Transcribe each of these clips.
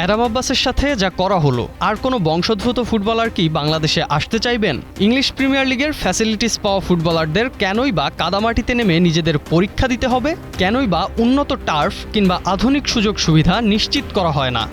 Adam আব্বাসের সাথে যা করা হলো, আর কোনো বংশোদ্ভূত ফুটবলার কি বাংলাদেশে আসতে চাইবেন? ইংলিশ প্রিমিয়ার লিগের ফ্যাসিলিটিস পাওয়া ফুটবলারদের কেনই বা কাদামাটিতে নেমে নিজেদের পরীক্ষা দিতে হবে? কেনই বা উন্নত টার্ফ কিংবা আধুনিক সুযোগ সুবিধা নিশ্চিত করা হয় না?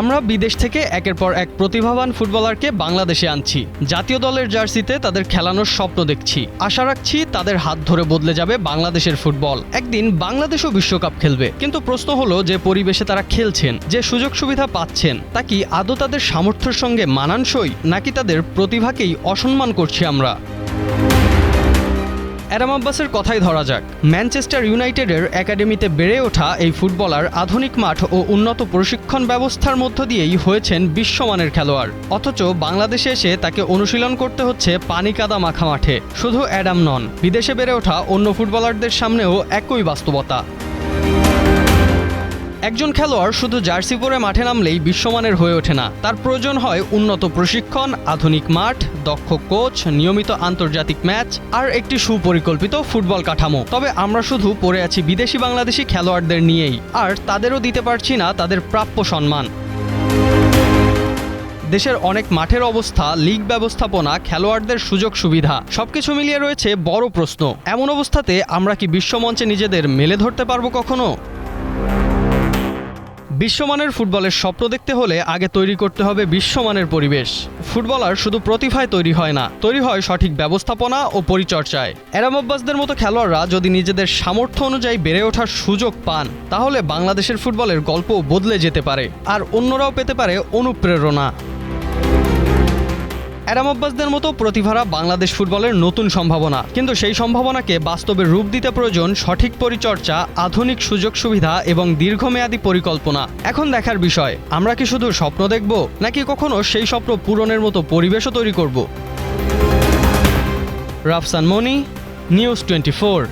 আমরা বিদেশ থেকে একের পর এক প্রতিভাবান ফুটবলারকে বাংলাদেশে আনছি, জাতীয় দলের জার্সিতে তাদের খেলানোর স্বপ্ন দেখছি, আশা রাখছি তাদের হাত ধরে বদলে যাবে বাংলাদেশের ফুটবল, একদিন বাংলাদেশও বিশ্বকাপ খেলবে। কিন্তু প্রশ্ন হলো, যে পরিবেশে তারা খেলছেন, যে সুযোগ সুবিধা পাচ্ছেন, তা কি আদৌ তাদের সামর্থ্যের সঙ্গে মানানসই, নাকি তাদের প্রতিভাকেই অসম্মান করছি আমরা? অ্যাডাম আব্বাসের কথাই ধরা যাক। ম্যানচেস্টার ইউনাইটেডের একাডেমিতে বেড়ে ওঠা এই ফুটবলার আধুনিক মাঠ ও উন্নত প্রশিক্ষণ ব্যবস্থার মধ্য দিয়েই হয়েছেন বিশ্বমানের খেলোয়াড়, অথচ বাংলাদেশে এসে তাকে অনুশীলন করতে হচ্ছে পানি কাদা মাখা মাঠে। শুধু অ্যাডাম নন, বিদেশে বেড়ে ওঠা অন্য ফুটবলারদের সামনেও একই বাস্তবতা। একজন খেলোয়াড় শুধু জার্সি পরে মাঠে নামলেই বিশ্বমানের হয়ে ওঠে না, তার প্রয়োজন হয় উন্নত প্রশিক্ষণ, আধুনিক মাঠ, দক্ষ কোচ, নিয়মিত আন্তর্জাতিক ম্যাচ আর একটি সুপরিকল্পিত ফুটবল কাঠামো। তবে আমরা শুধু পড়ে আছি বিদেশি বাংলাদেশি খেলোয়াড়দের নিয়েই, আর তাদেরও দিতে পারছি না তাদের প্রাপ্য সম্মান। দেশের অনেক মাঠের অবস্থা, লিগ ব্যবস্থাপনা, খেলোয়াড়দের সুযোগ সুবিধা সবকিছু মিলিয়ে রয়েছে বড় প্রশ্ন। এমন অবস্থাতে আমরা কি বিশ্বমঞ্চে নিজেদের মেলে ধরতে পারবো কখনো? বিশ্বমানের ফুটবলের স্বপ্ন দেখতে হলে আগে তৈরি করতে হবে বিশ্বমানের পরিবেশ। ফুটবলার শুধু প্রতিভায় তৈরি হয় না, তৈরি হয় সঠিক ব্যবস্থাপনা ও পরিচর্যায়। অ্যাডাম আব্বাসদের মতো খেলোয়াড়রা যদি নিজেদের সামর্থ্য অনুযায়ী বেড়ে ওঠার সুযোগ পান, তাহলে বাংলাদেশের ফুটবলের গল্প বদলে যেতে পারে, আর অন্যরাও পেতে পারে অনুপ্রেরণা। অ্যাডাম আব্বাসদের মতো প্রতিভারা বাংলাদেশ ফুটবলের নতুন সম্ভাবনা, কিন্তু সেই সম্ভাবনাকে বাস্তবে রূপ দিতে প্রয়োজন সঠিক পরিচর্যা, আধুনিক সুযোগ সুবিধা এবং দীর্ঘমেয়াদী পরিকল্পনা। এখন দেখার বিষয়, আমরা কি শুধু স্বপ্ন দেখব, নাকি কখনো সেই স্বপ্ন পূরণের মতো পরিবেশও তৈরি করব? রাফসান মনি, নিউজ 24।